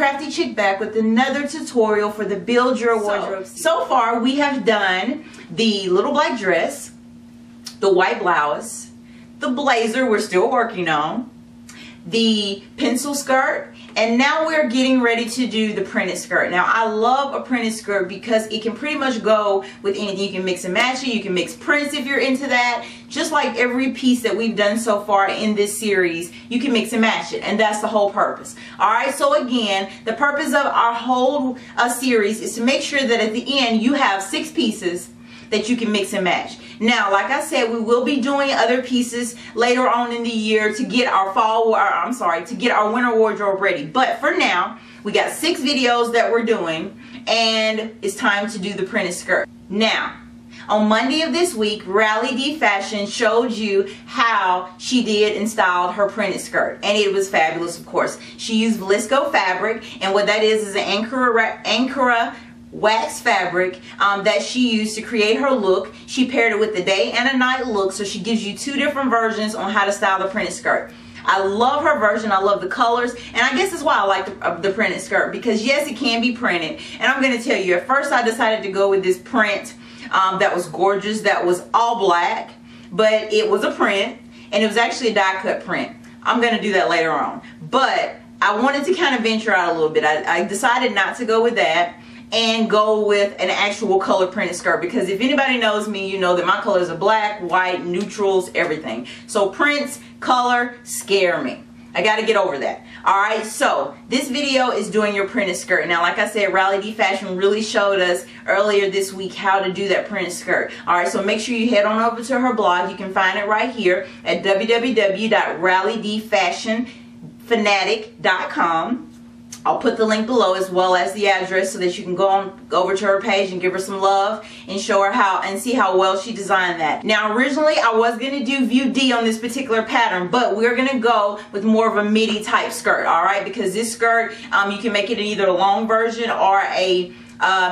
MrsCraftyChick back with another tutorial for the Build Your Wardrobe. So far we have done the little black dress, the white blouse, the blazer we're still working on, the pencil skirt, and now we're getting ready to do the printed skirt. Now I love a printed skirt because it can pretty much go with anything. You can mix and match it, you can mix prints if you're into that. Just like every piece that we've done so far in this series, you can mix and match it, and that's the whole purpose. Alright, so again, the purpose of our whole series is to make sure that at the end you have 6 pieces that you can mix and match. Now, like I said, we will be doing other pieces later on in the year to get our to get our winter wardrobe ready. But for now, we got 6 videos that we're doing, and it's time to do the printed skirt. Now, on Monday of this week, Rally D Fashion showed you how she did and styled her printed skirt, and it was fabulous. Of course, she used Visco fabric, and what that is an Ankara wax fabric that she used to create her look. She paired it with the day and a night look, so she gives you 2 different versions on how to style the printed skirt. I love her version. I love the colors, and I guess that's why I like the printed skirt, because yes, it can be printed. And I'm going to tell you, at first I decided to go with this print that was gorgeous, that was all black, but it was a print, and it was actually a die cut print. I'm going to do that later on, but I wanted to kind of venture out a little bit. I decided not to go with that and go with an actual color printed skirt, because if anybody knows me, you know that my colors are black, white, neutrals, everything. So prints, color scare me. I got to get over that. Alright, so this video is doing your printed skirt. Now, like I said, Rally D Fashion really showed us earlier this week how to do that printed skirt. Alright, so make sure you head on over to her blog. You can find it right here at www.rallydfashionfanatic.com. I'll put the link below as well as the address so that you can go over to her page and give her some love and show her how and see how well she designed that. Now, originally I was going to do view D on this particular pattern, but we're going to go with more of a midi type skirt, alright? Because this skirt, you can make it in either a long version or a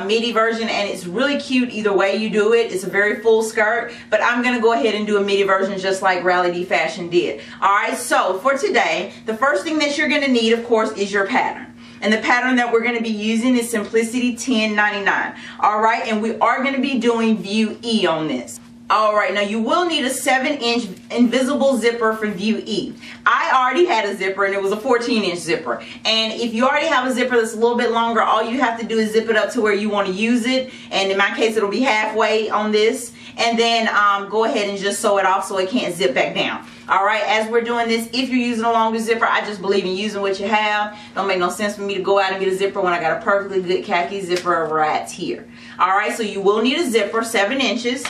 midi version, and it's really cute either way you do it. It's a very full skirt, but I'm going to go ahead and do a midi version just like Rally D Fashion did. Alright, so for today, the first thing that you're going to need, of course, is your pattern. And the pattern that we're going to be using is Simplicity 1099. Alright, and we are going to be doing view E on this. Alright, now you will need a 7-inch invisible zipper for view E. I already had a zipper, and it was a 14-inch zipper. And if you already have a zipper that's a little bit longer, all you have to do is zip it up to where you want to use it. And in my case, it'll be halfway on this. And then go ahead and just sew it off so it can't zip back down. Alright, as we're doing this, if you're using a longer zipper, I just believe in using what you have. Don't make no sense for me to go out and get a zipper when I got a perfectly good khaki zipper right here. Alright, so you will need a zipper, 7 inches.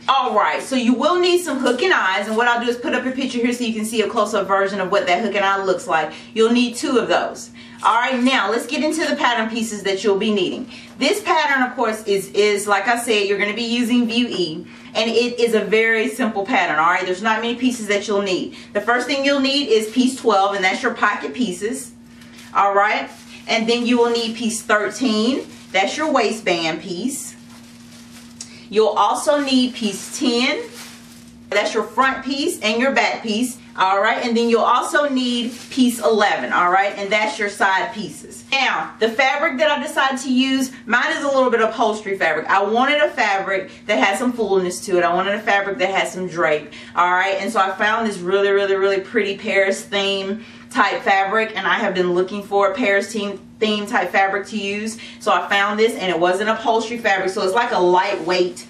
Alright, so you will need some hook and eyes, and what I'll do is put up a picture here so you can see a close-up version of what that hook and eye looks like. You'll need 2 of those. Alright, now let's get into the pattern pieces that you'll be needing. This pattern, of course, is like I said, you're going to be using view E, and it is a very simple pattern. Alright, there's not many pieces that you'll need. The first thing you'll need is piece 12, and that's your pocket pieces. Alright, and then you will need piece 13, that's your waistband piece. You'll also need piece 10, that's your front piece and your back piece. Alright, and then you'll also need piece 11, alright, and that's your side pieces. Now, the fabric that I decided to use, mine is a little bit of upholstery fabric. I wanted a fabric that had some fullness to it. I wanted a fabric that had some drape, alright, and so I found this really pretty Paris theme type fabric, and I have been looking for a Paris theme type fabric to use. So I found this, and it was an upholstery fabric, so it's like a lightweight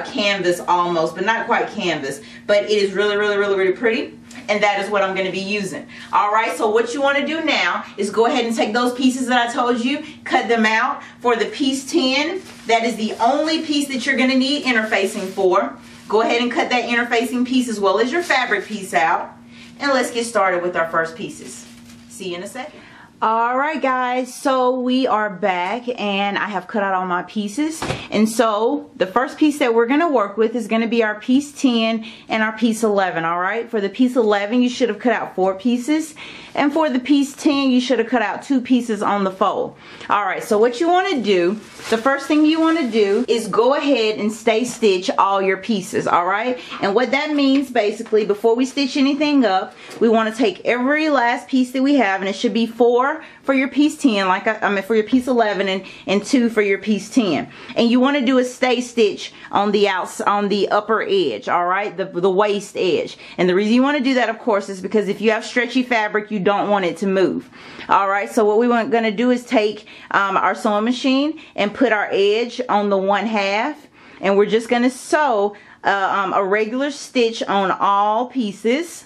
canvas almost, but not quite canvas, but it is really pretty, and that is what I'm going to be using. Alright, so what you want to do now is go ahead and take those pieces that I told you, cut them out. For the piece 10, that is the only piece that you're going to need interfacing for. Go ahead and cut that interfacing piece as well as your fabric piece out, and let's get started with our first pieces. See you in a second. Alright guys, so we are back, and I have cut out all my pieces, and so the first piece that we're going to work with is going to be our piece 10 and our piece 11. Alright, for the piece 11 you should have cut out 4 pieces, and for the piece 10 you should have cut out 2 pieces on the fold. Alright, so what you want to do, the first thing you want to do is go ahead and stay stitch all your pieces. Alright, and what that means basically, before we stitch anything up, we want to take every last piece that we have, and it should be 4 4 for your piece 10, like I mean for your piece 11, and 2 for your piece 10. And you want to do a stay stitch on the on the upper edge, all right, the waist edge. And the reason you want to do that, of course, is because if you have stretchy fabric, you don't want it to move. All right, so what we want going to do is take our sewing machine and put our edge on the 1/2, and we're just going to sew a regular stitch on all pieces,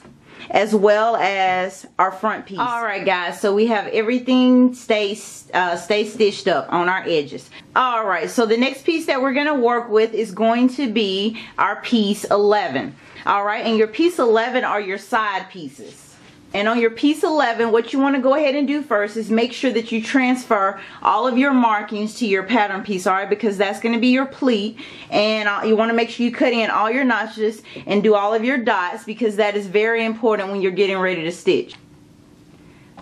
as well as our front piece. All right, guys, so we have everything stay stitched up on our edges. All right, so the next piece that we're going to work with is going to be our piece 11. All right, and your piece 11 are your side pieces. And on your piece 11, what you want to go ahead and do first is make sure that you transfer all of your markings to your pattern piece, all right, because that's going to be your pleat. And you want to make sure you cut in all your notches and do all of your dots, because that is very important when you're getting ready to stitch.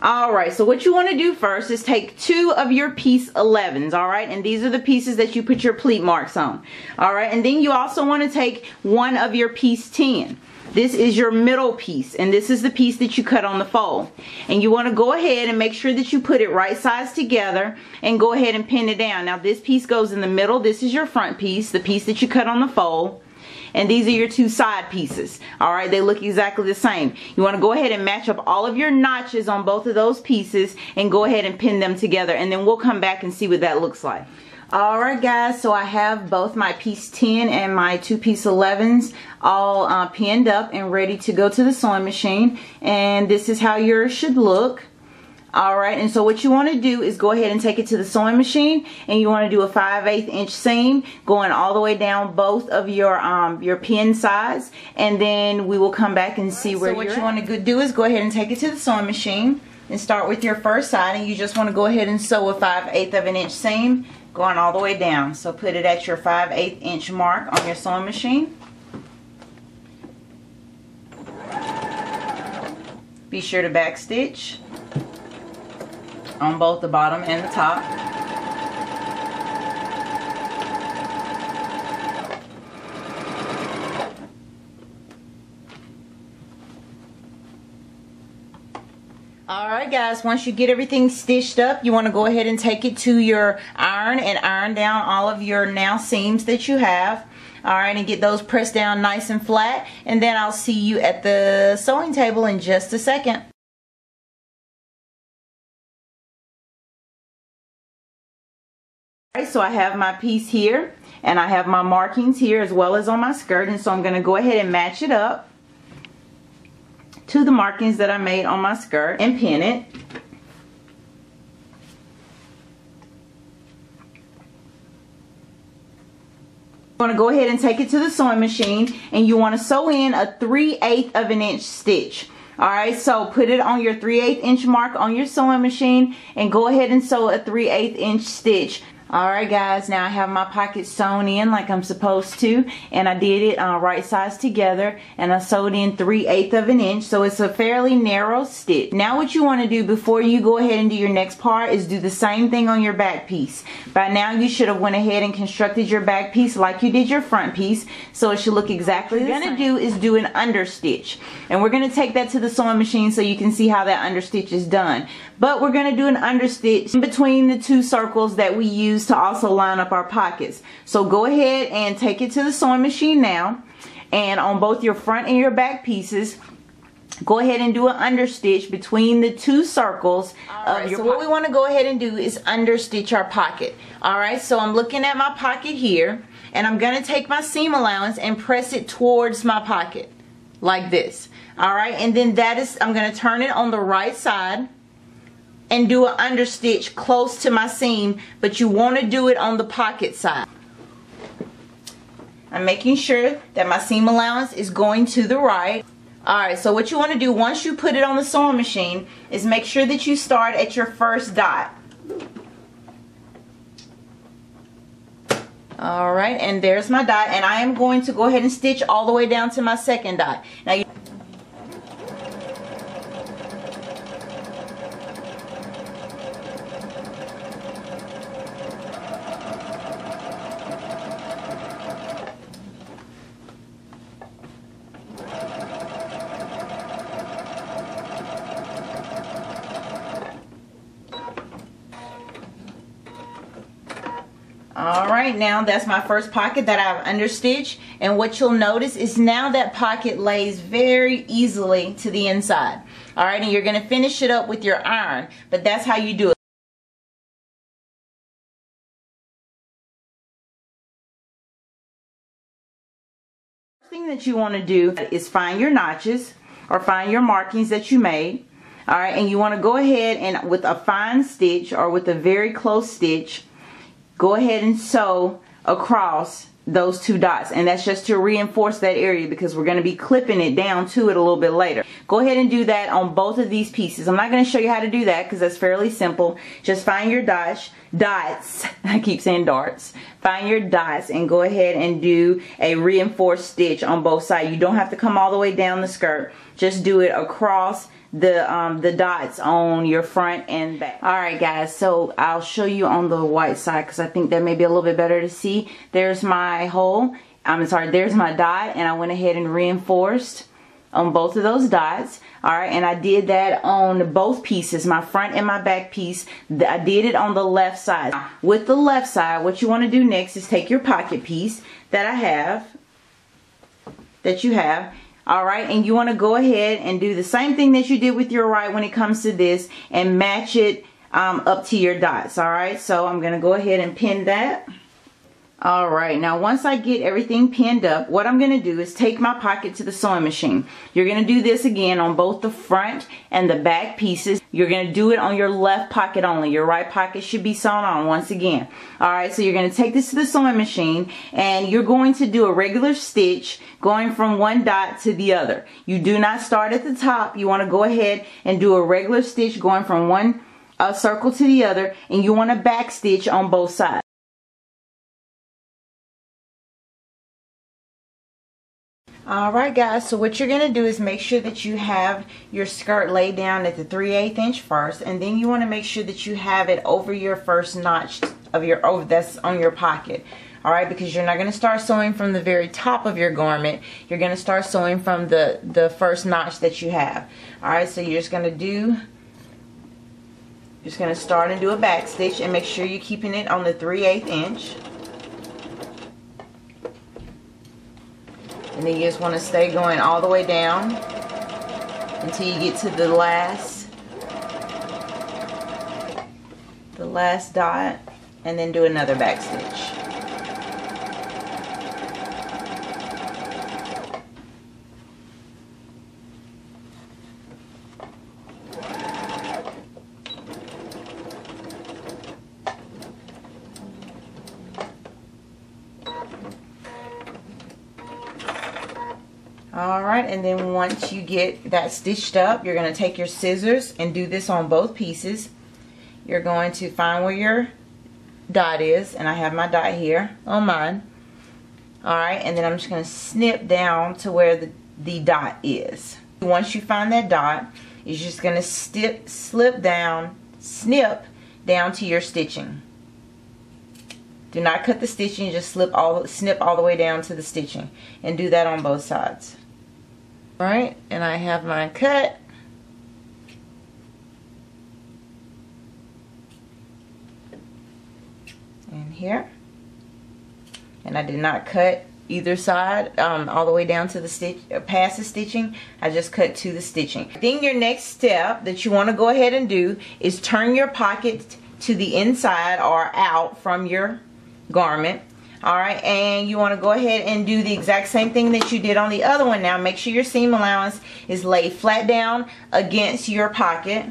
All right, so what you want to do first is take 2 of your piece 11s, all right, and these are the pieces that you put your pleat marks on. All right, and then you also want to take 1 of your piece 10. This is your middle piece, and this is the piece that you cut on the fold. And you want to go ahead and make sure that you put it right sides together and go ahead and pin it down. Now this piece goes in the middle. This is your front piece, the piece that you cut on the fold. And these are your 2 side pieces. All right, they look exactly the same. You want to go ahead and match up all of your notches on both of those pieces and go ahead and pin them together, and then we'll come back and see what that looks like. Alright guys, so I have both my piece 10 and my 2 piece 11s all pinned up and ready to go to the sewing machine, and this is how yours should look. Alright, and so what you want to do is go ahead and take it to the sewing machine, and you want to do a 5/8 inch seam going all the way down both of your pin sides, and then we will come back and see where you're at. So what you want to do is go ahead and take it to the sewing machine and start with your first side, and you just want to go ahead and sew a 5/8 of an inch seam going all the way down. So put it at your 5/8 inch mark on your sewing machine. Be sure to back stitch on both the bottom and the top. Alright guys, once you get everything stitched up, you want to go ahead and take it to your iron and iron down all of your now seams that you have. Alright, and get those pressed down nice and flat, and then I'll see you at the sewing table in just a second. Alright, so I have my piece here, and I have my markings here as well as on my skirt, and so I'm going to go ahead and match it up to the markings that I made on my skirt and pin it. You want to go ahead and take it to the sewing machine, and you want to sew in a 3/8 of an inch stitch. Alright, so put it on your 3/8 inch mark on your sewing machine and go ahead and sew a 3/8 inch stitch. Alright guys, now I have my pocket sewn in like I'm supposed to, and I did it right sides together, and I sewed in 3/8 of an inch, so it's a fairly narrow stitch. Now what you want to do before you go ahead and do your next part is do the same thing on your back piece. By now you should have went ahead and constructed your back piece like you did your front piece, so it should look exactly the same. What you're going to do is do an understitch, and we're going to take that to the sewing machine so you can see how that understitch is done. But we're going to do an understitch in between the 2 circles that we use to also line up our pockets. So go ahead and take it to the sewing machine now, and on both your front and your back pieces, go ahead and do an understitch between the 2 circles of your pocket. So what we want to go ahead and do is understitch our pocket. Alright, so I'm looking at my pocket here, and I'm going to take my seam allowance and press it towards my pocket like this. Alright, and then I'm going to turn it on the right side and do an understitch close to my seam, but you want to do it on the pocket side. I'm making sure that my seam allowance is going to the right. Alright, so what you want to do once you put it on the sewing machine is make sure that you start at your first dot. Alright, and there's my dot, and I am going to go ahead and stitch all the way down to my second dot. Now Alright, now that's my first pocket that I've understitched, and what you'll notice is now that pocket lays very easily to the inside. Alright, and you're going to finish it up with your iron, but that's how you do it. First thing that you want to do is find your notches or find your markings that you made. Alright, and you want to go ahead and with a fine stitch or with a very close stitch, go ahead and sew across those two dots, and that's just to reinforce that area because we're going to be clipping it down to it a little bit later. Go ahead and do that on both of these pieces. I'm not going to show you how to do that because that's fairly simple. Just find your dots. I keep saying darts. Find your dots and go ahead and do a reinforced stitch on both sides. You don't have to come all the way down the skirt. Just do it across the dots on your front and back. Alright guys, so I'll show you on the white side because I think that may be a little bit better to see. There's my hole, there's my dot, and I went ahead and reinforced on both of those dots. Alright, and I did that on both pieces, my front and my back piece. I did it on the left side. With the left side, what you want to do next is take your pocket piece that you have, alright, and you want to go ahead and do the same thing that you did with your right when it comes to this and match it up to your dots. Alright, so I'm going to go ahead and pin that. Alright, now once I get everything pinned up, what I'm going to do is take my pocket to the sewing machine. You're going to do this again on both the front and the back pieces. You're going to do it on your left pocket only. Your right pocket should be sewn on once again. Alright, so you're going to take this to the sewing machine and you're going to do a regular stitch going from one dot to the other. You do not start at the top. You want to go ahead and do a regular stitch going from one circle to the other, and you want to back stitch on both sides. Alright guys, so what you're going to do is make sure that you have your skirt laid down at the 3/8 inch first, and then you want to make sure that you have it over your first notch of your that's on your pocket. Alright, because you're not going to start sewing from the very top of your garment. You're going to start sewing from the first notch that you have. Alright, so you're just going to start and do a back stitch, and make sure you're keeping it on the 3/8 inch. And then you just want to stay going all the way down until you get to the last dot, and then do another back stitch. Alright, and then once you get that stitched up, you're going to take your scissors and do this on both pieces. You're going to find where your dot is, and I have my dot here on mine. Alright, and then I'm just going to snip down to where the dot is. Once you find that dot, you're just going to snip down to your stitching. Do not cut the stitching, just snip all the way down to the stitching, and do that on both sides. Alright, and I have mine cut. And here. And I did not cut either side all the way down to the stitch, past the stitching. I just cut to the stitching. Then your next step that you want to go ahead and do is turn your pocket to the inside or out from your garment. Alright, and you want to go ahead and do the exact same thing that you did on the other one. Now make sure your seam allowance is laid flat down against your pocket,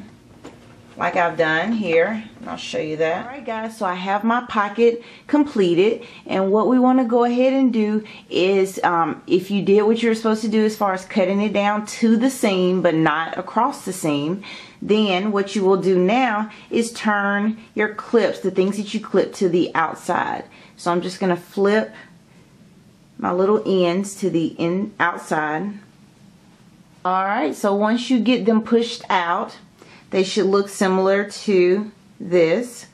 like I've done here. And I'll show you that. Alright guys, so I have my pocket completed, and what we want to go ahead and do is if you did what you're supposed to do as far as cutting it down to the seam but not across the seam, then what you will do now is turn your clips, the things that you clip, to the outside. So I'm just going to flip my little ends to the outside. Alright, so once you get them pushed out, they should look similar to this.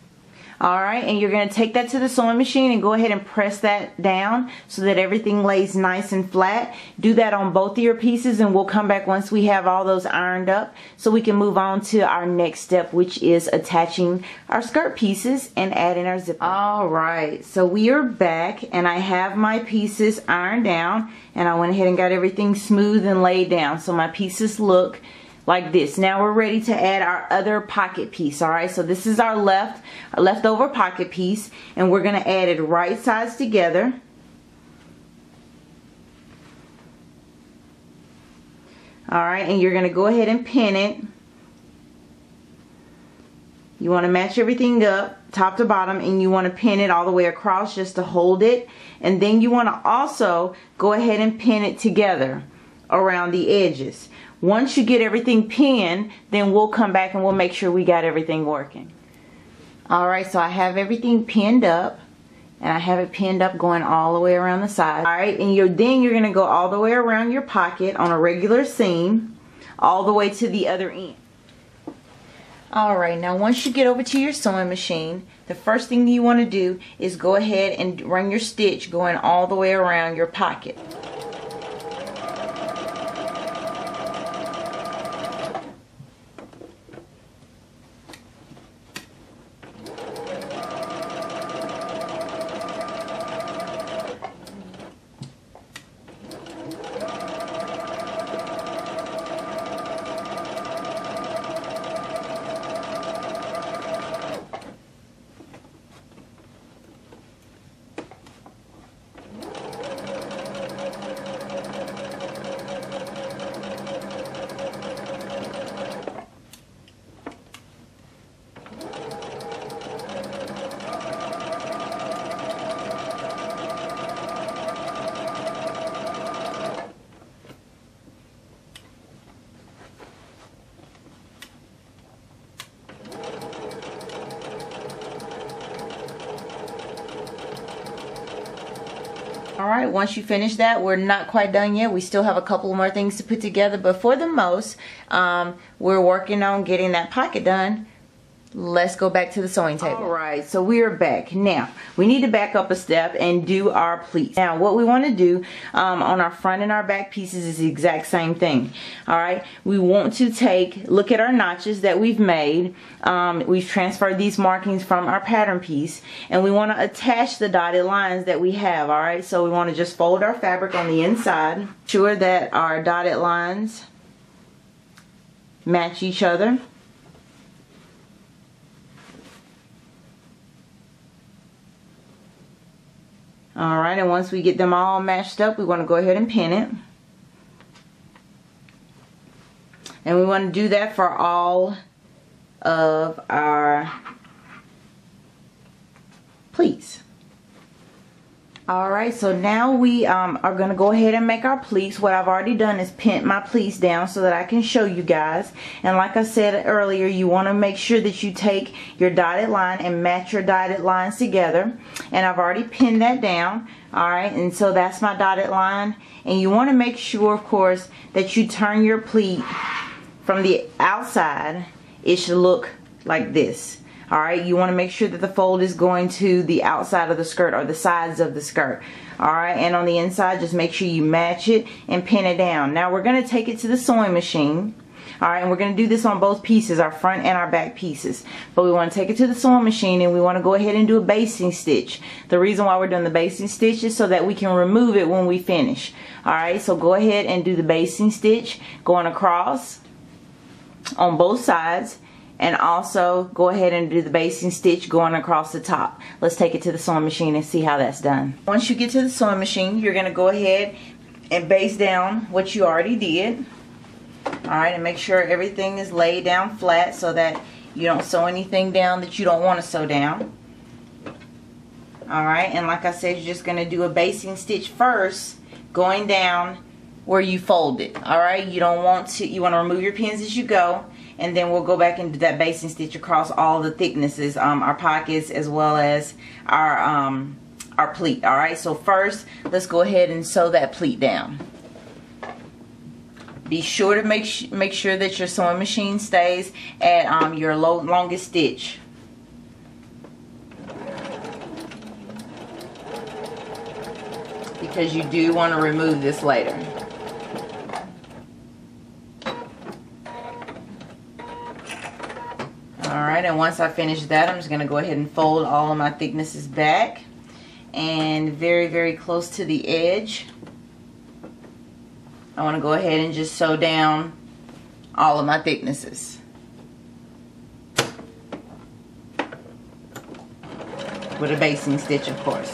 Alright, and you're going to take that to the sewing machine and go ahead and press that down so that everything lays nice and flat. Do that on both of your pieces, and we'll come back once we have all those ironed up so we can move on to our next step, which is attaching our skirt pieces and adding our zipper. Alright, so we are back, and I have my pieces ironed down, and I went ahead and got everything smooth and laid down so my pieces look like this. Now we're ready to add our other pocket piece. Alright, so this is our leftover pocket piece, and we're going to add it right sides together. Alright, and you're going to go ahead and pin it. You want to match everything up top to bottom, and you want to pin it all the way across just to hold it, and then you want to also go ahead and pin it together around the edges. Once you get everything pinned, then we'll come back and we'll make sure we got everything working. Alright, so I have everything pinned up, and I have it pinned up going all the way around the side. Alright, and then you're going to go all the way around your pocket on a regular seam, all the way to the other end. Alright, now once you get over to your sewing machine, the first thing you want to do is go ahead and run your stitch going all the way around your pocket. Alright, once you finish that, we're not quite done yet. We still have a couple more things to put together, but for the most, we're working on getting that pocket done. Let's go back to the sewing table. Alright, so we are back. Now, we need to back up a step and do our pleats. Now, what we want to do on our front and our back pieces is the exact same thing. Alright, we want to look at our notches that we've made. We've transferred these markings from our pattern piece, and we want to attach the dotted lines that we have. Alright, so we want to just fold our fabric on the inside, ensure that our dotted lines match each other. Alright, and once we get them all matched up, we want to go ahead and pin it. And we want to do that for all of our pleats. Alright, so now we are going to go ahead and make our pleats. What I've already done is pin my pleats down so that I can show you guys. And like I said earlier, you want to make sure that you take your dotted line and match your dotted lines together. And I've already pinned that down. Alright, and so that's my dotted line. And you want to make sure, of course, that you turn your pleat from the outside. It should look like this. Alright, you want to make sure that the fold is going to the outside of the skirt or the sides of the skirt. Alright, and on the inside, just make sure you match it and pin it down. Now we're going to take it to the sewing machine. Alright, and we're going to do this on both pieces, our front and our back pieces. But we want to take it to the sewing machine, and we want to go ahead and do a basting stitch. The reason why we're doing the basting stitch is so that we can remove it when we finish. Alright, so go ahead and do the basting stitch going across on both sides. And also go ahead and do the basting stitch going across the top. Let's take it to the sewing machine and see how that's done. Once you get to the sewing machine, you're going to go ahead and baste down what you already did. Alright, and make sure everything is laid down flat so that you don't sew anything down that you don't want to sew down. Alright, and like I said, you're just going to do a basting stitch first going down where you fold it. Alright, you want to remove your pins as you go. And then we'll go back and do that basting stitch across all the thicknesses, our pockets as well as our pleat. Alright, so first let's go ahead and sew that pleat down. Be sure to make sure that your sewing machine stays at your longest stitch. because you do want to remove this later. Alright, and once I finish that, I'm just going to go ahead and fold all of my thicknesses back. And very, very close to the edge, I want to go ahead and just sew down all of my thicknesses. With a basting stitch, of course.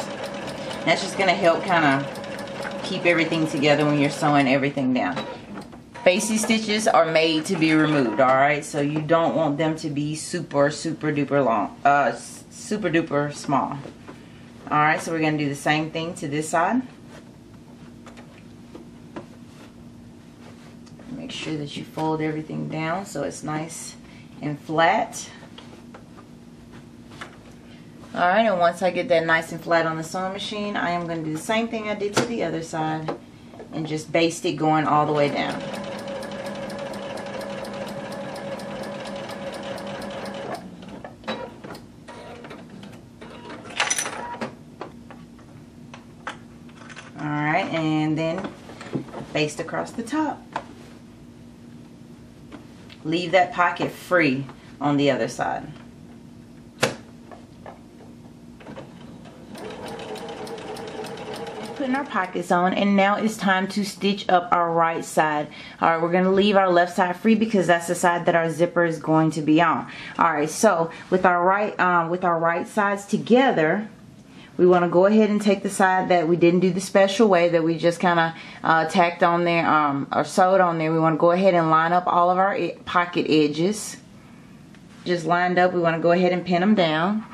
That's just going to help kind of keep everything together when you're sewing everything down. Basting stitches are made to be removed, alright? So you don't want them to be super duper long, super duper small. Alright, so we're going to do the same thing to this side. Make sure that you fold everything down so it's nice and flat. Alright, and once I get that nice and flat on the sewing machine, I am going to do the same thing I did to the other side and just baste it going all the way down. Alright, and then baste across the top. Leave that pocket free on the other side. Putting our pockets on, and now it's time to stitch up our right side. Alright, we're going to leave our left side free because that's the side that our zipper is going to be on. Alright, so with our right sides together, we want to go ahead and take the side that we didn't do the special way, that we just kind of tacked on there or sewed on there. We want to go ahead and line up all of our pocket edges. Just lined up, we want to go ahead and pin them down.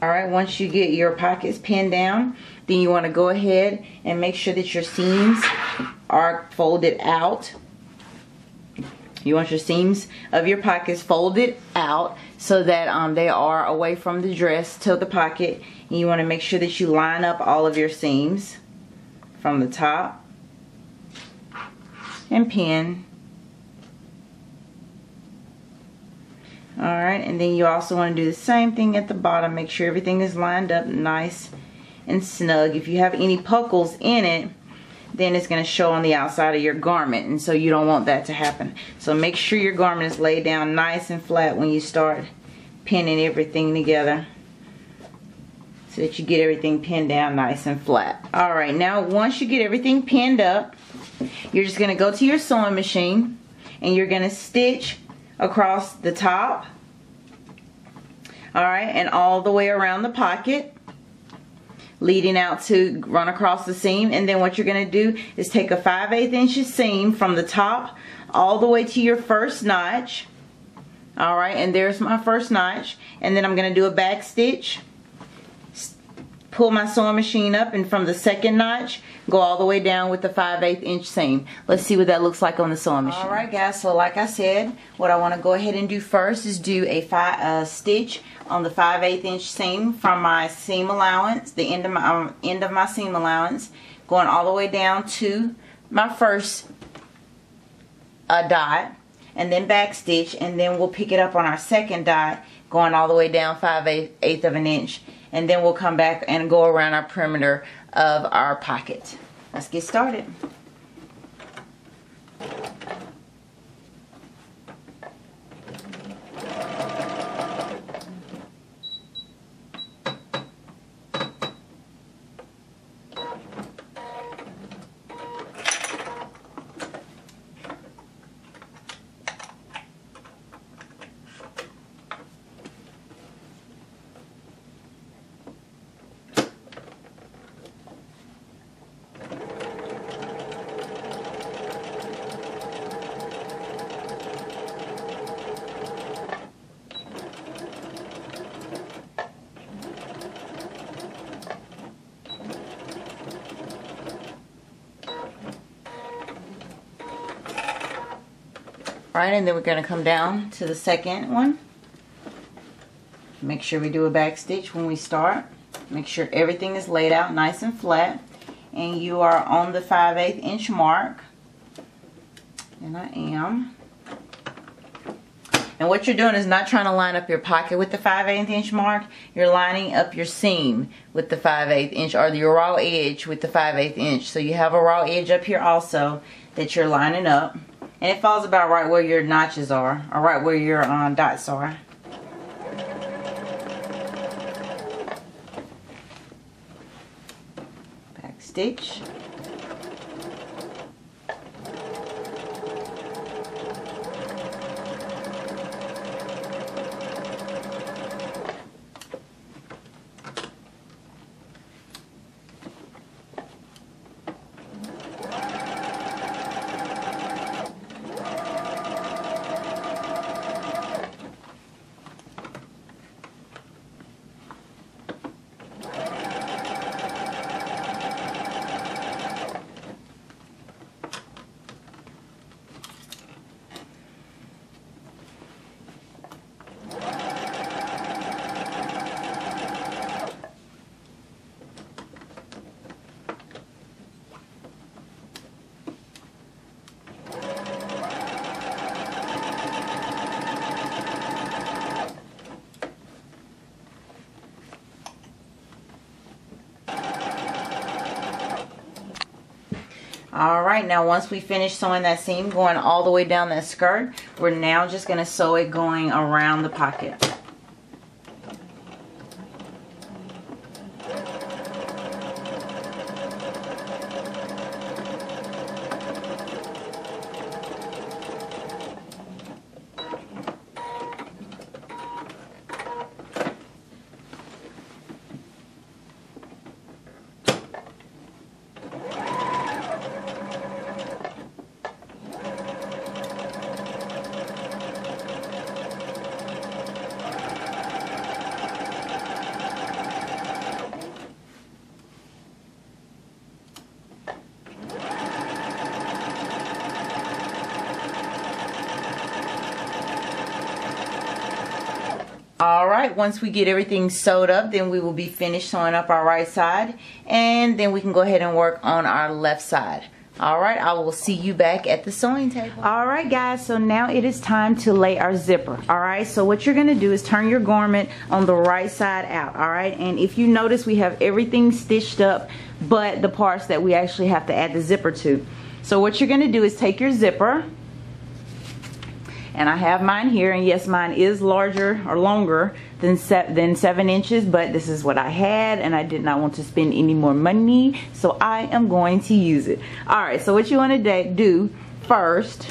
Alright, once you get your pockets pinned down, then you want to go ahead and make sure that your seams are folded out. You want your seams of your pockets folded out so that they are away from the dress to the pocket. And you want to make sure that you line up all of your seams from the top and pin. Alright, and then you also want to do the same thing at the bottom. Make sure everything is lined up nice and snug. If you have any puckles in it, then it's going to show on the outside of your garment, and so you don't want that to happen. So make sure your garment is laid down nice and flat when you start pinning everything together, so that you get everything pinned down nice and flat. Alright, now once you get everything pinned up, you're just going to go to your sewing machine and you're going to stitch across the top, alright, and all the way around the pocket, leading out to run across the seam. And then what you're going to do is take a 5/8 inch seam from the top all the way to your first notch. Alright, and there's my first notch, and then I'm going to do a back stitch, pull my sewing machine up, and from the second notch go all the way down with the 5/8 inch seam. Let's see what that looks like on the sewing machine. Alright guys, so like I said, what I want to go ahead and do first is do a stitch on the 5/8 inch seam from my seam allowance, the end of my seam allowance, going all the way down to my first dot, and then back stitch, and then we'll pick it up on our second dot, going all the way down 5/8 of an inch, and then we'll come back and go around our perimeter of our pocket. Let's get started. Alright, and then we're going to come down to the second one. Make sure we do a back stitch when we start. Make sure everything is laid out nice and flat, and you are on the 5/8 inch mark, and I am. And what you're doing is not trying to line up your pocket with the 5/8 inch mark. You're lining up your seam with the 5/8 inch, or your raw edge with the 5/8 inch. So you have a raw edge up here also that you're lining up. And it falls about right where your notches are, or right where your dots are. Back stitch. Alright, now once we finish sewing that seam going all the way down that skirt, we're now just going to sew it going around the pocket. Alright, once we get everything sewed up, then we will be finished sewing up our right side, and then we can go ahead and work on our left side. Alright, I will see you back at the sewing table. Alright guys, so now it is time to lay our zipper. Alright, so what you're going to do is turn your garment on the right side out. Alright, and if you notice, we have everything stitched up but the parts that we actually have to add the zipper to. So what you're going to do is take your zipper, and I have mine here, and yes, mine is larger or longer than 7 inches, but this is what I had, and I did not want to spend any more money, so I am going to use it. Alright, so what you want to do first,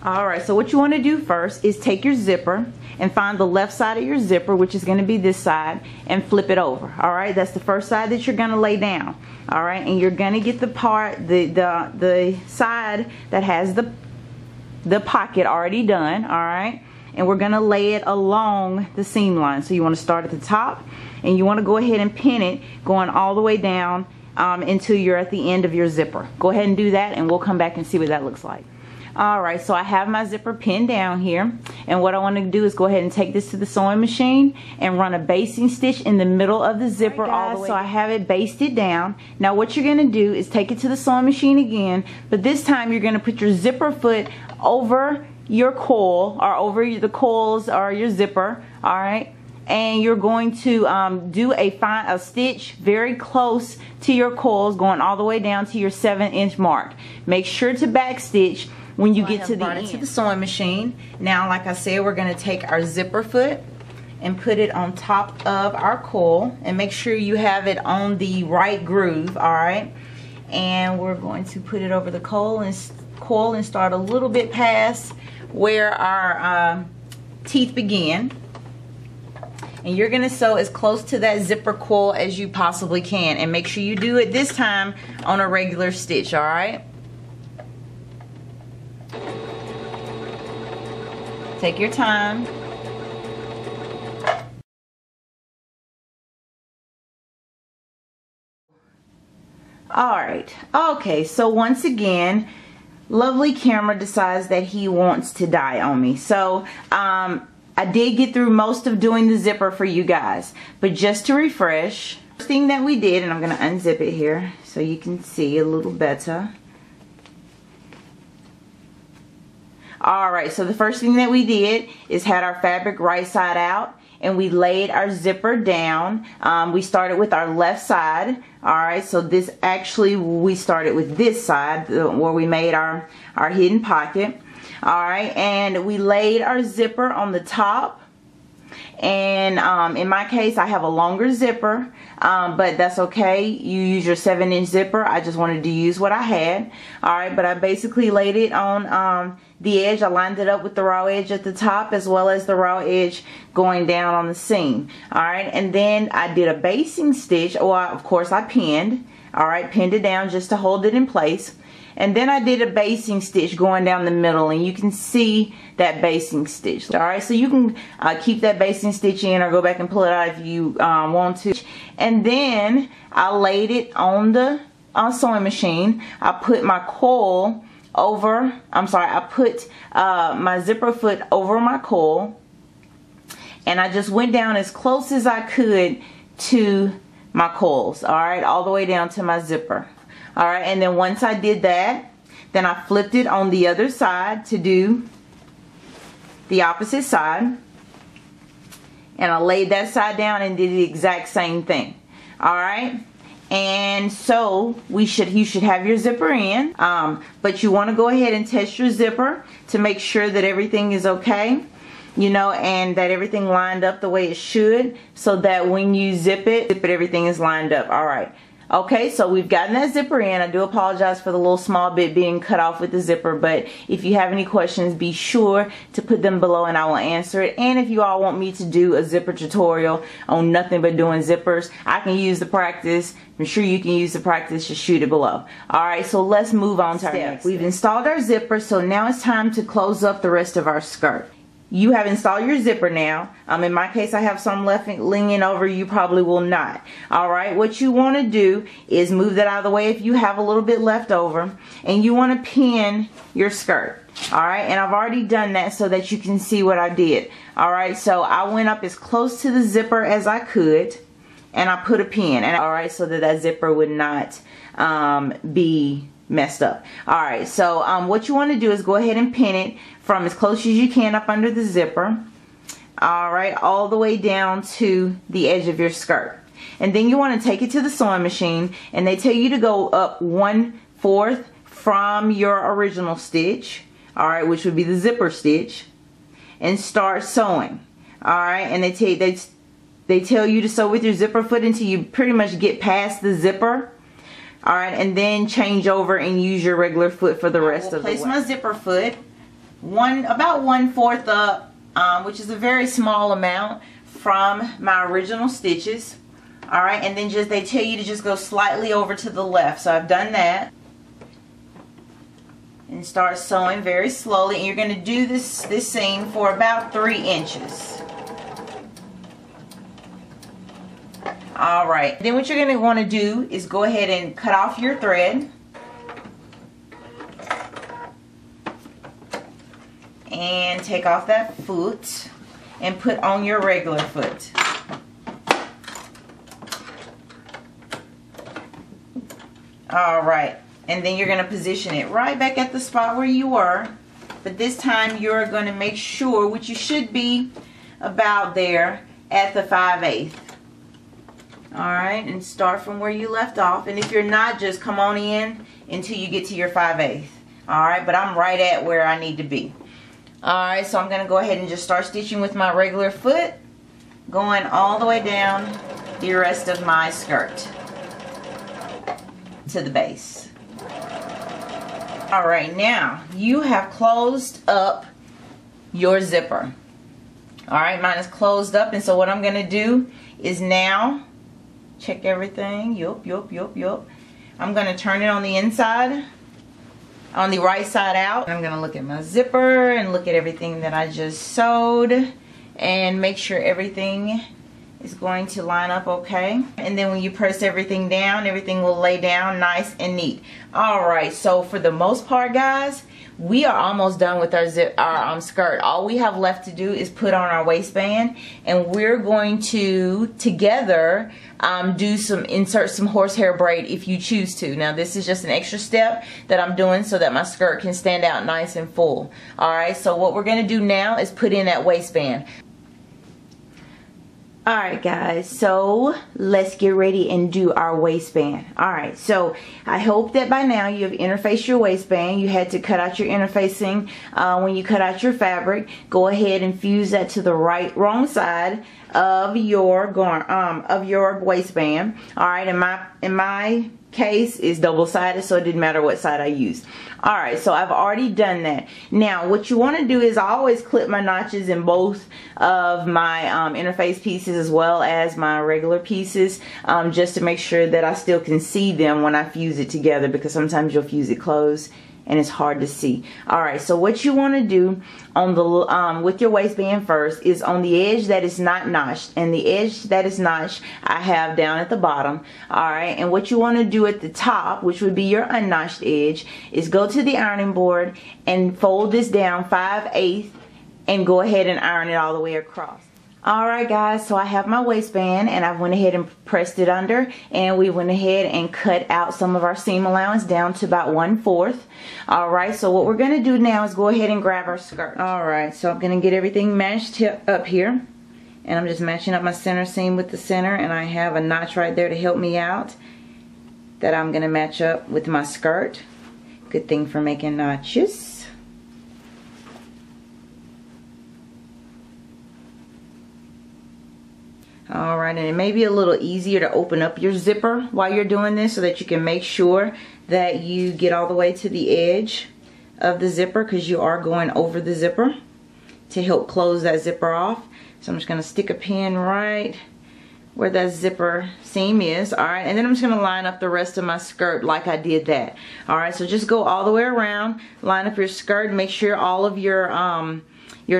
alright, so what you want to do first is take your zipper and find the left side of your zipper, which is going to be this side, and flip it over. Alright, that's the first side that you're going to lay down. Alright, and you're going to get the part, the side that has the pocket already done. Alright, and we're going to lay it along the seam line. So you want to start at the top, and you want to go ahead and pin it going all the way down until you're at the end of your zipper. Go ahead and do that, and we'll come back and see what that looks like. Alright, so I have my zipper pinned down here, and what I want to do is go ahead and take this to the sewing machine and run a basting stitch in the middle of the zipper all the way. So I have it basted down. Now what you're going to do is take it to the sewing machine again, but this time you're going to put your zipper foot over your coil, or over the coils or your zipper. Alright, and you're going to do a stitch very close to your coils, going all the way down to your 7-inch mark. Make sure to back stitch when you get to the end. To the sewing machine. Now, like I said, we're going to take our zipper foot and put it on top of our coil, and make sure you have it on the right groove. Alright, and we're going to put it over the coil and start a little bit past where our teeth begin. And you're going to sew as close to that zipper coil as you possibly can, and make sure you do it this time on a regular stitch. Alright, take your time. Alright, okay, so once again, lovely camera decides that he wants to die on me. So I did get through most of doing the zipper for you guys, but just to refresh, first thing that we did, and I'm going to unzip it here so you can see a little better. Alright, so the first thing that we did is had our fabric right side out, and we laid our zipper down. We started with our left side. Alright, so this actually, we started with this side where we made our hidden pocket. Alright, and we laid our zipper on the top. And in my case, I have a longer zipper, but that's okay. You use your 7-inch zipper. I just wanted to use what I had. Alright, but I basically laid it on the edge. I lined it up with the raw edge at the top as well as the raw edge going down on the seam. Alright, and then I did a basting stitch. Well, of course I pinned. Alright, pinned it down just to hold it in place. And then I did a basting stitch going down the middle, and you can see that basting stitch. Alright, so you can keep that basting stitch in or go back and pull it out if you want to. And then I laid it on the sewing machine. I put my coil over, I put my zipper foot over my coil, and I just went down as close as I could to my coils. Alright, all the way down to my zipper. Alright, and then once I did that, then I flipped it on the other side to do the opposite side. And I laid that side down and did the exact same thing. Alright, and so you should have your zipper in, but you want to go ahead and test your zipper to make sure that everything is okay, you know, and that everything lined up the way it should, so that when you zip it, everything is lined up. Alright. Okay, so we've gotten that zipper in. I do apologize for the little small bit being cut off with the zipper, but if you have any questions, be sure to put them below and I will answer it. And if you all want me to do a zipper tutorial on nothing but doing zippers, I can use the practice. I'm sure you can use the practice. Just shoot it below. Alright, so let's move on to our next. We've installed our zipper, so now it's time to close up the rest of our skirt. You have installed your zipper now. In my case, I have some left leaning over. You probably will not. Alright, what you want to do is move that out of the way if you have a little bit left over. And you want to pin your skirt. Alright, and I've already done that so that you can see what I did. Alright, so I went up as close to the zipper as I could. And I put a pin. And alright, so that zipper would not be messed up. Alright, so what you want to do is go ahead and pin it from as close as you can up under the zipper. Alright, all the way down to the edge of your skirt. And then you want to take it to the sewing machine, and they tell you to go up 1/4 from your original stitch, alright, which would be the zipper stitch, and start sewing. Alright, and they tell you to sew with your zipper foot until you pretty much get past the zipper. Alright, and then change over and use your regular foot for the rest of the way. Place my zipper foot about 1/4 up, which is a very small amount from my original stitches. Alright, and then they tell you to just go slightly over to the left. So I've done that. And start sewing very slowly. And you're going to do this seam for about 3 inches. Alright, then what you're going to want to do is go ahead and cut off your thread. And take off that foot and put on your regular foot. Alright, and then you're going to position it right back at the spot where you were. But this time you're going to make sure, which you should be about there at the 5/8. Alright, and start from where you left off. And if you're not, just come on in until you get to your 5/8. Alright, but I'm right at where I need to be. Alright, so I'm going to go ahead and just start stitching with my regular foot, going all the way down the rest of my skirt to the base. Alright, now you have closed up your zipper. Alright, mine is closed up, and so what I'm going to do is now check everything. Yup. I'm going to turn it on the inside, on the right side out. I'm going to look at my zipper and look at everything that I just sewed and make sure everything is going to line up okay. And then when you press everything down, everything will lay down nice and neat. Alright, so for the most part, guys, we are almost done with our skirt. All we have left to do is put on our waistband, and we're going to together insert some horsehair braid if you choose to. Now this is just an extra step that I'm doing so that my skirt can stand out nice and full. Alright, so what we're going to do now is put in that waistband. Alright guys, so let's get ready and do our waistband. Alright, so I hope that by now you have interfaced your waistband. You had to cut out your interfacing when you cut out your fabric. Go ahead and fuse that to the wrong side of your waistband. Alright, in my case is double-sided, so it didn't matter what side I used. Alright, so I've already done that. Now what you want to do is I always clip my notches in both of my interface pieces as well as my regular pieces, just to make sure that I still can see them when I fuse it together, because sometimes you'll fuse it closed and it's hard to see. Alright, so what you want to do on the with your waistband first is on the edge that is not notched, and the edge that is notched I have down at the bottom. Alright, and what you want to do at the top, which would be your unnotched edge, is go to the ironing board and fold this down 5/8 and go ahead and iron it all the way across. Alright guys, so I have my waistband and I went ahead and pressed it under, and we went ahead and cut out some of our seam allowance down to about 1/4. Alright, so what we're going to do now is go ahead and grab our skirt. Alright, so I'm going to get everything matched up here, and I'm just matching up my center seam with the center, and I have a notch right there to help me out that I'm going to match up with my skirt. Good thing for making notches. Alright, and it may be a little easier to open up your zipper while you're doing this so that you can make sure that you get all the way to the edge of the zipper, because you are going over the zipper to help close that zipper off. So I'm just going to stick a pin right where that zipper seam is. Alright, and then I'm just going to line up the rest of my skirt like I did that. Alright, so just go all the way around, line up your skirt, make sure all of your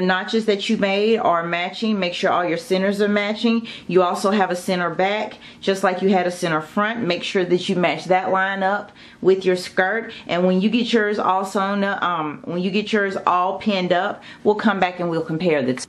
notches that you made are matching. Make sure all your centers are matching. You also have a center back just like you had a center front. Make sure that you match that line up with your skirt, and when you get yours all sewn up, when you get yours all pinned up, we'll come back and we'll compare the two.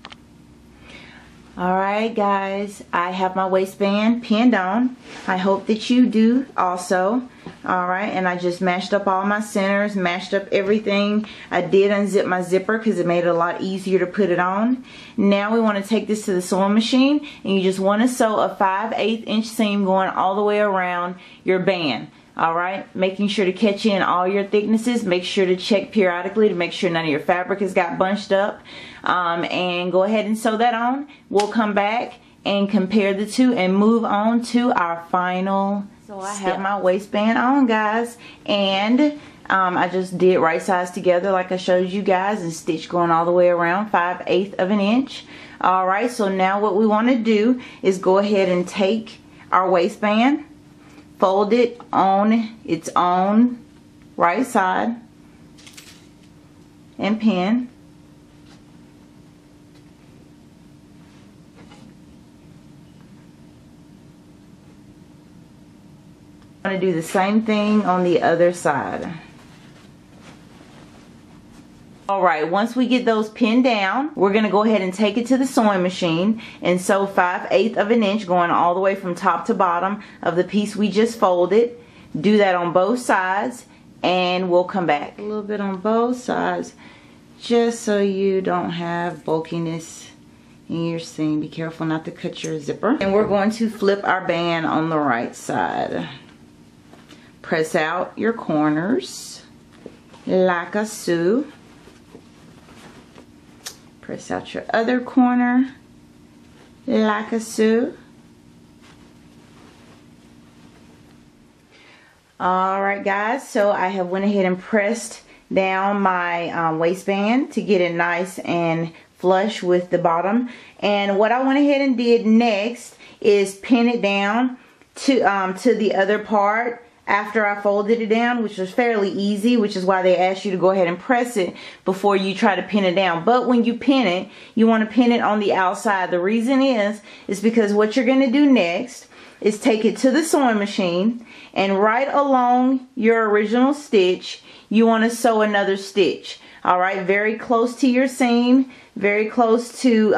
Alright guys, I have my waistband pinned on. I hope that you do also. Alright, and I just matched up all my centers, matched up everything. I did unzip my zipper because it made it a lot easier to put it on. Now we want to take this to the sewing machine, and you just want to sew a 5/8 inch seam going all the way around your band. Alright, making sure to catch in all your thicknesses. Make sure to check periodically to make sure none of your fabric has got bunched up. And go ahead and sew that on. We'll come back and compare the two and move on to our final step. So I have my waistband on, guys, and I just did right sides together like I showed you guys, and stitch going all the way around 5/8 of an inch. Alright, so now what we want to do is go ahead and take our waistband, fold it on its own right side, and pin. I'm going to do the same thing on the other side. Alright, once we get those pinned down, we're going to go ahead and take it to the sewing machine and sew 5/8 of an inch going all the way from top to bottom of the piece we just folded. Do that on both sides, and we'll come back. A little bit on both sides, just so you don't have bulkiness in your seam. Be careful not to cut your zipper. And we're going to flip our band on the right side. Press out your corners like a so. Press out your other corner like a so. Alright guys, so I have went ahead and pressed down my waistband to get it nice and flush with the bottom. And what I went ahead and did next is pin it down to the other part after I folded it down, which was fairly easy, which is why they asked you to go ahead and press it before you try to pin it down. But when you pin it, you want to pin it on the outside. The reason is because what you're going to do next is take it to the sewing machine, and right along your original stitch, you want to sew another stitch. All right, very close to your seam, very close to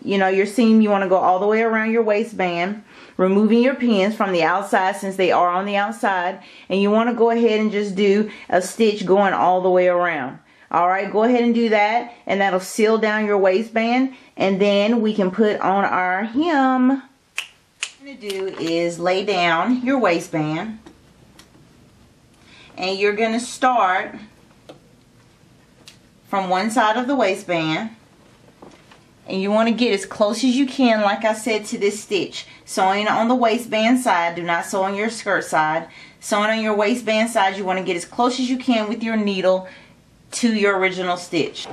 your seam. You want to go all the way around your waistband, removing your pins from the outside since they are on the outside, and you want to go ahead and just do a stitch going all the way around. All right, go ahead and do that, and that'll seal down your waistband, and then we can put on our hem. What you're going to do is lay down your waistband, and you're going to start from one side of the waistband, and you want to get as close as you can, like I said, to this stitch. Sewing on the waistband side, do not sew on your skirt side. Sewing on your waistband side, you want to get as close as you can with your needle to your original stitch.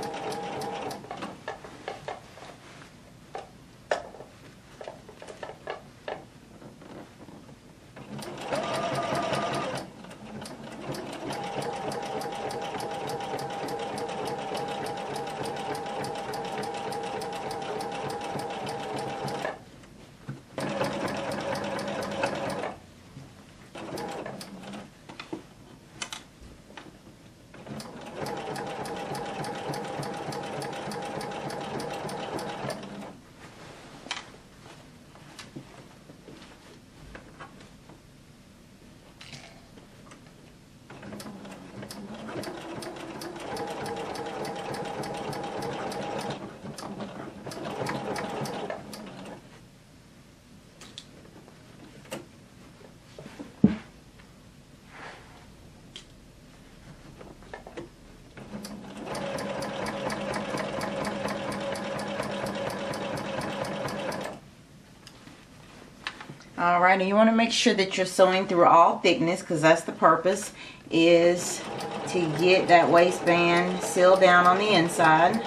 Alright, and you want to make sure that you're sewing through all thickness, because that's the purpose, is to get that waistband sealed down on the inside.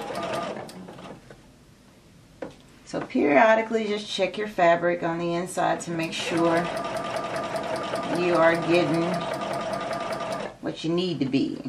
So periodically just check your fabric on the inside to make sure you are getting what you need to be.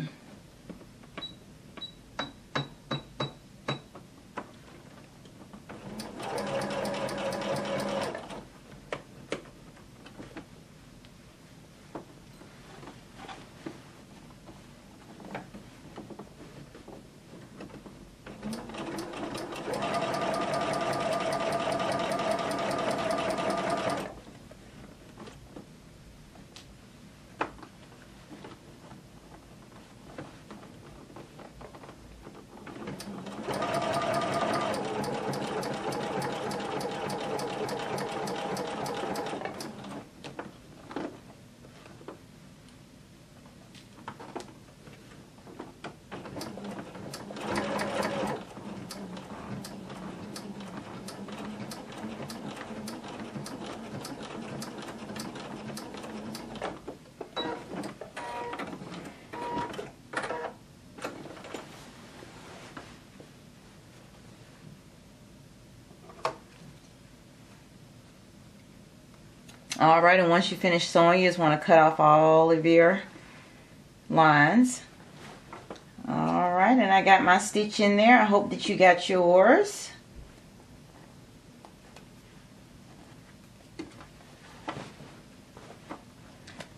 Alright, and once you finish sewing, you just want to cut off all of your lines. Alright, and I got my stitch in there. I hope that you got yours.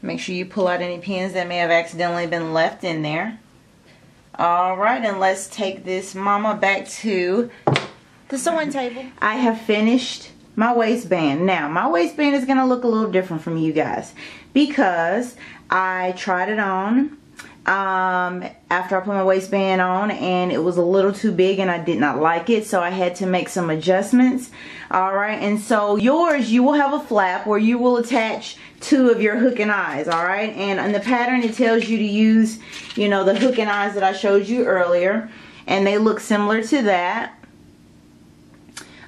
Make sure you pull out any pins that may have accidentally been left in there. Alright, and let's take this mama back to the sewing table. I have finished my waistband. Now, my waistband is going to look a little different from you guys because I tried it on after I put my waistband on, and it was a little too big and I did not like it, so I had to make some adjustments. Alright, and so yours, you will have a flap where you will attach two of your hook and eyes. Alright, and in the pattern it tells you to use, you know, the hook and eyes that I showed you earlier, and they look similar to that.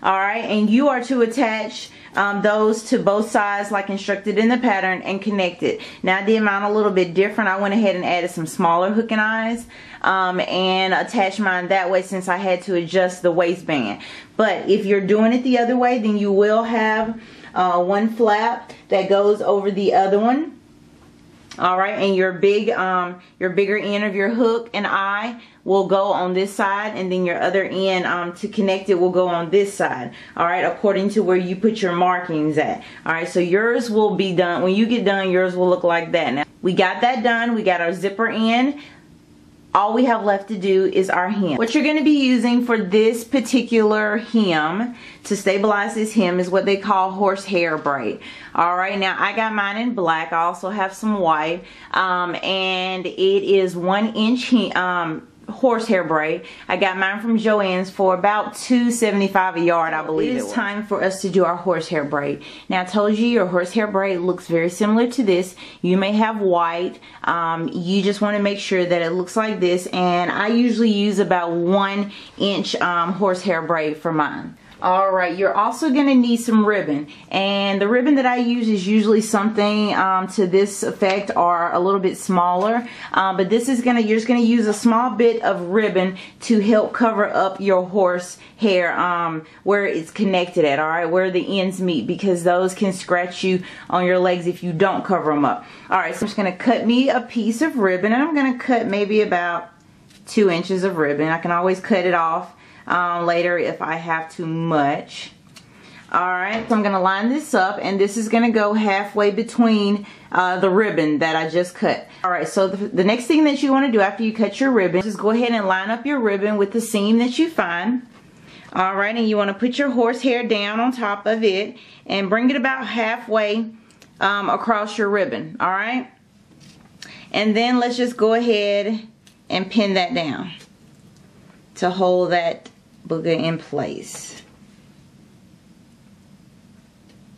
Alright, and you are to attach those to both sides like instructed in the pattern and connect it. Now I did mine a little bit different. I went ahead and added some smaller hook and eyes and attached mine that way since I had to adjust the waistband. But if you're doing it the other way, then you will have one flap that goes over the other one. All right, and your bigger end of your hook and eye will go on this side, and then your other end to connect it will go on this side. All right, according to where you put your markings at. All right, so yours will be done. When you get done, yours will look like that. Now, we got that done. We got our zipper in. All we have left to do is our hem. What you're going to be using for this particular hem to stabilize this hem is what they call horsehair braid. Alright, now I got mine in black. I also have some white. And it is 1 inch horsehair braid. I got mine from Joann's for about $2.75 a yard, I believe. It is time for us to do our horsehair braid. Now I told you your horsehair braid looks very similar to this. You may have white. You just want to make sure that it looks like this, and I usually use about 1 inch horsehair braid for mine. Alright, you're also going to need some ribbon, and the ribbon that I use is usually something to this effect or a little bit smaller, but this is you're just going to use a small bit of ribbon to help cover up your horse hair where it's connected at, alright, where the ends meet, because those can scratch you on your legs if you don't cover them up. Alright, so I'm just going to cut me a piece of ribbon, and I'm going to cut maybe about 2 inches of ribbon. I can always cut it off later if I have too much. Alright, so I'm going to line this up, and this is going to go halfway between the ribbon that I just cut. Alright, so the next thing that you want to do after you cut your ribbon is go ahead and line up your ribbon with the seam that you find. Alright, and you want to put your horsehair down on top of it and bring it about halfway across your ribbon. Alright, and then let's just go ahead and pin that down to hold that booger in place.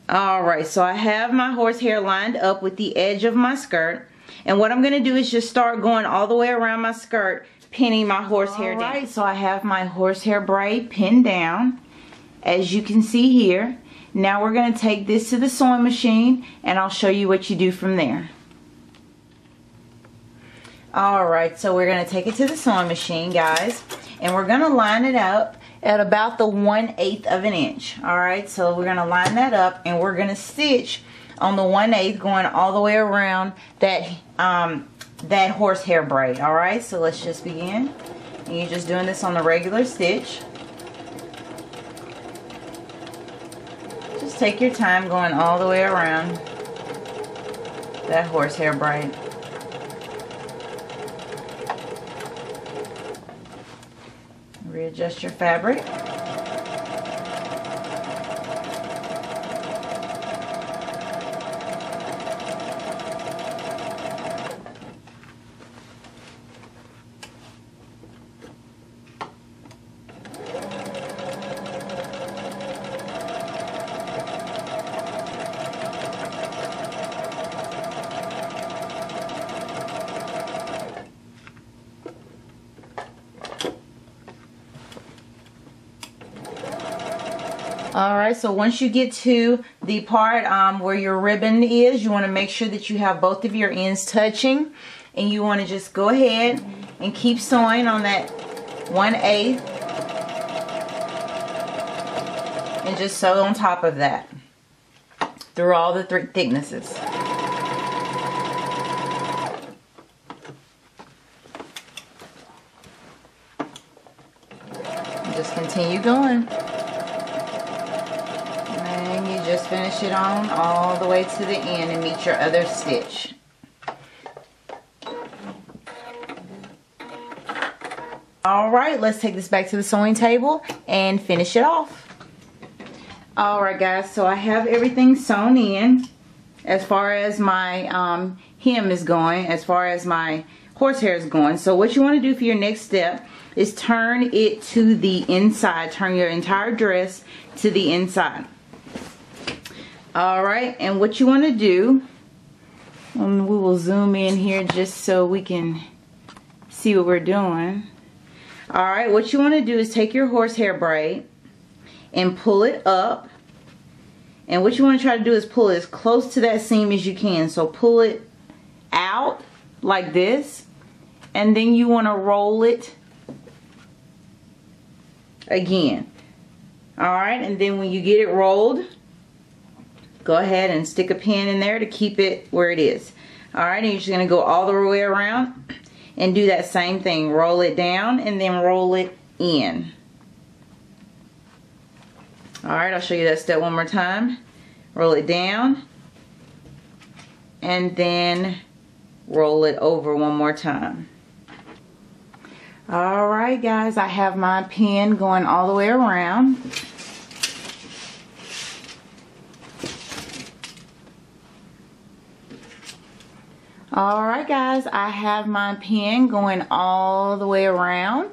Alright, so I have my horsehair lined up with the edge of my skirt, and what I'm going to do is just start going all the way around my skirt, pinning my horsehair down. Alright, so I have my horsehair braid pinned down, as you can see here. Now we're going to take this to the sewing machine, and I'll show you what you do from there. Alright, so we're going to take it to the sewing machine, guys, and we're going to line it up at about the 1/8 of an inch. Alright, so we're going to line that up, and we're going to stitch on the 1/8 going all the way around that that horsehair braid. Alright, so let's just begin. And you're just doing this on the regular stitch. Just take your time going all the way around that horsehair braid. Readjust your fabric. Alright, so once you get to the part where your ribbon is, you want to make sure that you have both of your ends touching, and you want to just go ahead and keep sewing on that 1/8 and just sew on top of that through all the three thicknesses. And just continue going. Just finish it on all the way to the end and meet your other stitch. Alright, let's take this back to the sewing table and finish it off. Alright guys, so I have everything sewn in as far as my hem is going, as far as my horsehair is going. So what you want to do for your next step is turn it to the inside. Turn your entire dress to the inside. Alright, and what you want to do, and we will zoom in here just so we can see what we're doing. Alright, what you want to do is take your horsehair braid and pull it up, and what you want to try to do is pull it as close to that seam as you can. So pull it out like this, and then you want to roll it again. Alright, and then when you get it rolled, go ahead and stick a pin in there to keep it where it is. Alright, and you're just going to go all the way around and do that same thing. Roll it down and then roll it in. Alright, I'll show you that step one more time. Roll it down and then roll it over one more time. Alright guys, I have my pin going all the way around. Alright guys, I have my pin going all the way around,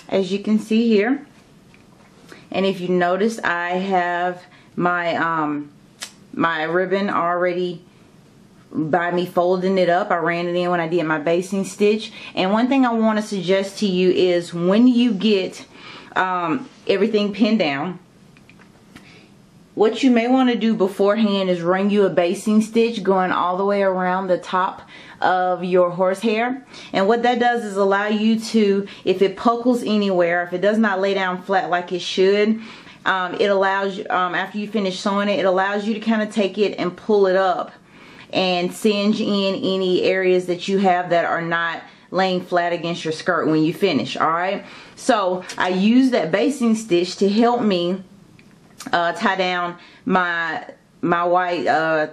as you can see here. And if you notice, I have my my ribbon already by me folding it up. I ran it in when I did my basting stitch. And one thing I want to suggest to you is when you get everything pinned down, what you may want to do beforehand is run you a basting stitch going all the way around the top of your horsehair. And what that does is allow you to, if it puckles anywhere, if it does not lay down flat like it should, it allows you, after you finish sewing it, it allows you to kind of take it and pull it up and singe in any areas that you have that are not laying flat against your skirt when you finish. Alright, so I use that basting stitch to help me tie down my white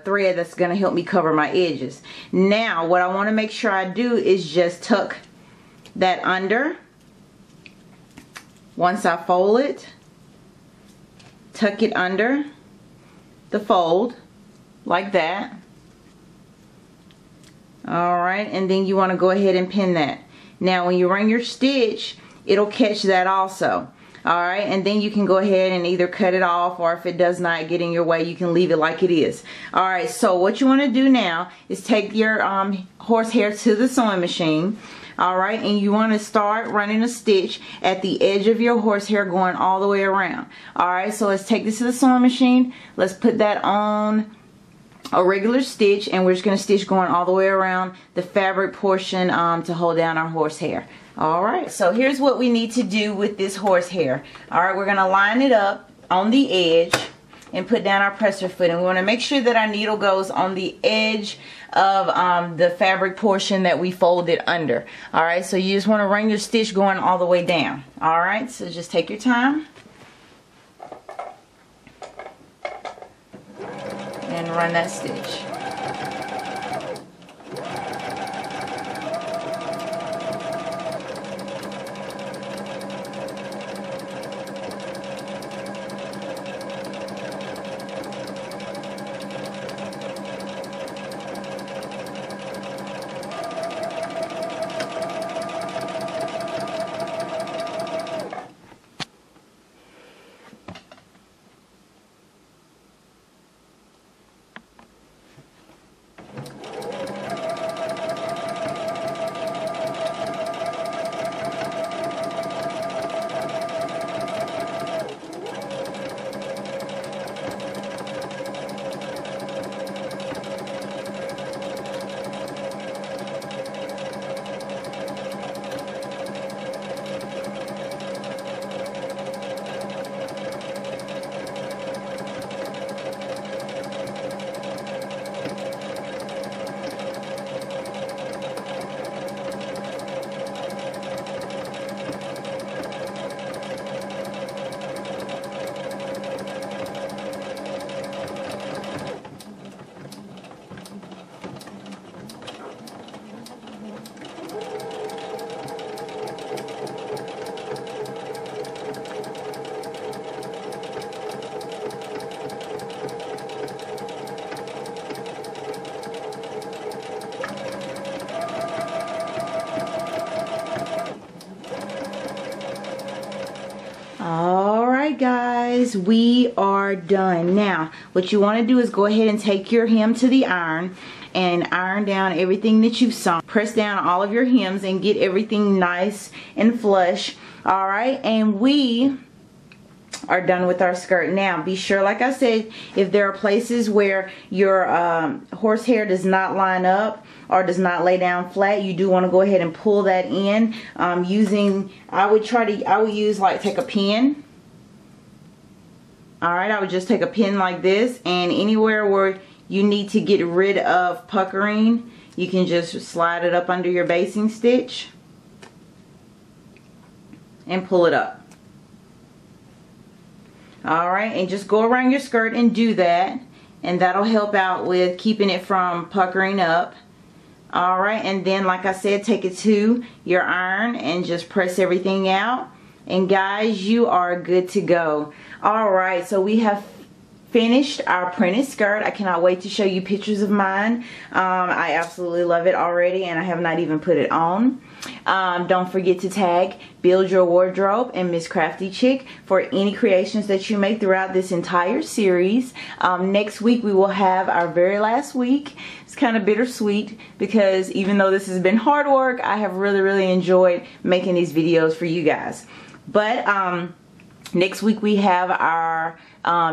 thread that's going to help me cover my edges. Now what I want to make sure I do is just tuck that under. Once I fold it, tuck it under the fold like that. Alright, and then you want to go ahead and pin that. Now when you run your stitch, it'll catch that also. Alright, and then you can go ahead and either cut it off, or if it does not get in your way, you can leave it like it is. Alright, so what you want to do now is take your horsehair to the sewing machine. Alright, and you want to start running a stitch at the edge of your horsehair going all the way around. Alright, so let's take this to the sewing machine. Let's put that on a regular stitch, and we're just going to stitch going all the way around the fabric portion to hold down our horsehair. Alright, so here's what we need to do with this horsehair. Alright, we're going to line it up on the edge and put down our presser foot, and we want to make sure that our needle goes on the edge of the fabric portion that we folded under. Alright, so you just want to run your stitch going all the way down. Alright, so just take your time and run that stitch. Alright guys, we are done. Now what you want to do is go ahead and take your hem to the iron and iron down everything that you've sewn. Press down all of your hems and get everything nice and flush. Alright, and we are done with our skirt. Now be sure, like I said, if there are places where your horsehair does not line up or does not lay down flat, you do want to go ahead and pull that in using, I would use, like, take a pin. Alright, I would just take a pin like this, and anywhere where you need to get rid of puckering, you can just slide it up under your basting stitch and pull it up. Alright, and just go around your skirt and do that, and that'll help out with keeping it from puckering up. Alright, and then like I said, take it to your iron and just press everything out, and guys, you are good to go. Alright, so we have finished our printed skirt. I cannot wait to show you pictures of mine. I absolutely love it already, and I have not even put it on. Don't forget to tag Build Your Wardrobe and MrsCraftyChick for any creations that you make throughout this entire series. Next week we will have our very last week. It's kind of bittersweet because even though this has been hard work, I have really enjoyed making these videos for you guys. But next week we have our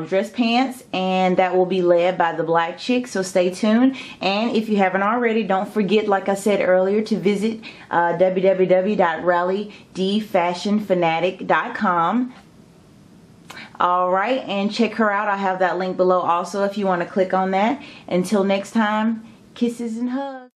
dress pants, and that will be led by the black chick, so stay tuned. And if you haven't already, don't forget, like I said earlier, to visit www.rallydfashionfanatic.com. Alright, and check her out. I have that link below also if you want to click on that. Until next time, kisses and hugs.